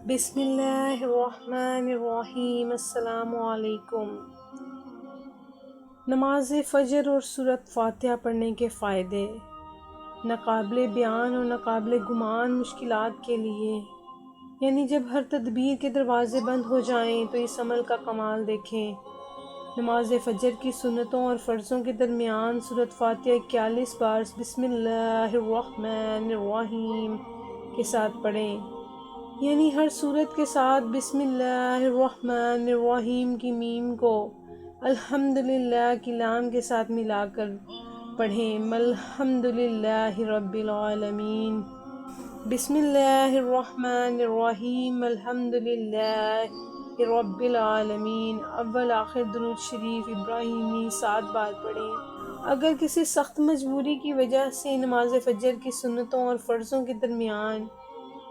بسم اللہ الرحمن الرحیم۔ السلام علیکم۔ نماز فجر اور سورۃ فاتحہ پڑھنے کے فائدے۔ ناقابل بیان اور ناقابل گمان مشکلات کے لیے، یعنی جب ہر تدبیر کے دروازے بند ہو جائیں تو اس عمل کا کمال دیکھیں۔ نماز فجر کی سنتوں اور فرضوں کے درمیان سورۃ فاتحہ 41 بار بسم اللہ الرحمن الرحیم کے ساتھ پڑھیں، یعنی ہر سورت کے ساتھ بسم اللہ الرحمن الرحیم کی میم کو الحمدللہ کی لام کے ساتھ ملا کر پڑھیں۔ الحمدللہ رب العالمین۔ بسم اللہ الرحمن الرحیم الحمدللہ رب العالمین۔ اول آخر درود شریف ابراہیمی 7 بار پڑھیں۔ اگر کسی سخت مجبوری کی وجہ سے نماز فجر کی سنتوں اور فرضوں کے درمیان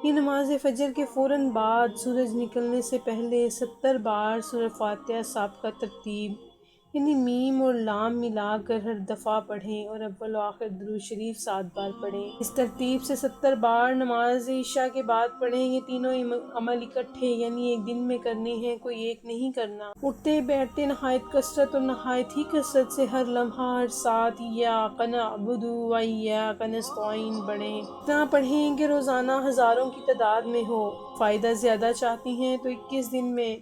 یہ نماز فجر کے فوراً بعد سورج نکلنے سے پہلے 70 بار سورۃ فاتحہ سابقہ ترتیب یعنی میم اور لام ملا کر ہر دفعہ پڑھیں اور اول و آخر درود شریف 7 بار پڑھیں۔ اس ترتیب سے 70 بار نماز عشاء کے بعد پڑھیں۔ یہ تینوں عمل اکٹھے یعنی ایک دن میں کرنے ہیں، کوئی ایک نہیں کرنا۔ اٹھتے بیٹھتے نہایت کثرت اور نہایت ہی کثرت سے ہر لمحہ ہر ساتھ ایاک نعبد و ایاک نستعین پڑھیں۔ اتنا پڑھیں کہ روزانہ ہزاروں کی تعداد میں ہو۔ فائدہ زیادہ چاہتی ہیں تو 21 دن میں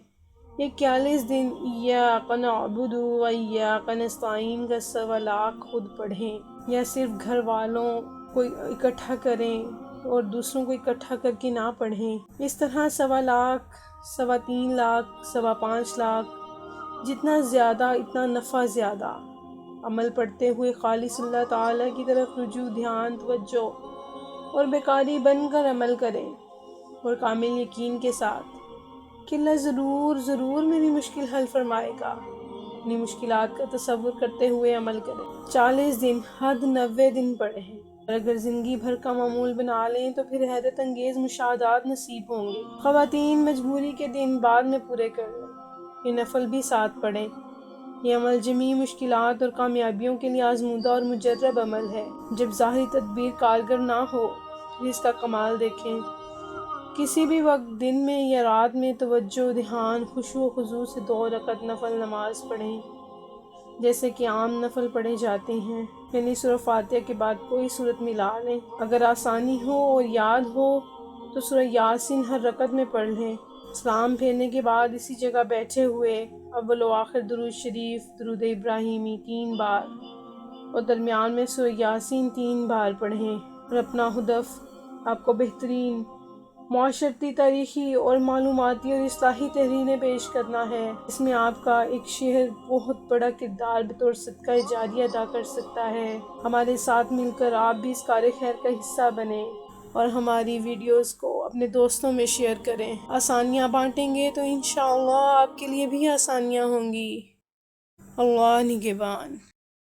41 دن ایاک نعبد و ایاک نستعین کا 1.25 لاکھ خود پڑھیں، یا صرف گھر والوں کو اکٹھا کریں اور دوسروں کو اکٹھا کر کے نہ پڑھیں۔ اس طرح 1.25 لاکھ، 3.25 لاکھ، 5.25 لاکھ، جتنا زیادہ اتنا نفع زیادہ۔ عمل پڑھتے ہوئے خالص اللہ تعالیٰ کی طرف رجوع، دھیان، توجہ اور بیقاری بن کر عمل کریں، اور کامل یقین کے ساتھ کہ اللہ ضرور ضرور میری مشکل حل فرمائے گا۔ اپنی مشکلات کا تصور کرتے ہوئے عمل کریں۔ 40 دن، حد 90 دن پڑھیں، اور اگر زندگی بھر کا معمول بنا لیں تو پھر حیرت انگیز مشاہدات نصیب ہوں گے۔ خواتین مجبوری کے دن بعد میں پورے کر لیں، یہ نفل بھی ساتھ پڑھیں۔ یہ عمل جمیع مشکلات اور کامیابیوں کے لیے آزمودہ اور مجرب عمل ہے۔ جب ظاہری تدبیر کارگر نہ ہو پھر اس کا کمال دیکھیں۔ کسی بھی وقت دن میں یا رات میں توجہ، دھیان، خشوع و خضوع سے 2 رکعت نفل نماز پڑھیں، جیسے کہ عام نفل پڑھے جاتے ہیں، یعنی سورۃ فاتحہ کے بعد کوئی سورت ملا لیں۔ اگر آسانی ہو اور یاد ہو تو سورۃ یاسین ہر رکعت میں پڑھ لیں۔ سلام پھیرنے کے بعد اسی جگہ بیٹھے ہوئے اول و آخر درود شریف، درود ابراہیمی 3 بار اور درمیان میں سورۃ یاسین 3 بار پڑھیں، اور اپنا ہدف آپ کو بہترین معاشرتی، تاریخی اور معلوماتی اور اصلاحی تحریریں پیش کرنا ہے۔ اس میں آپ کا ایک شعر بہت بڑا کردار بطور صدقہ جاریہ ادا کر سکتا ہے۔ ہمارے ساتھ مل کر آپ بھی اس کار خیر کا حصہ بنیں اور ہماری ویڈیوز کو اپنے دوستوں میں شیئر کریں۔ آسانیاں بانٹیں گے تو انشاءاللہ آپ کے لیے بھی آسانیاں ہوں گی۔ اللہ نگہبان۔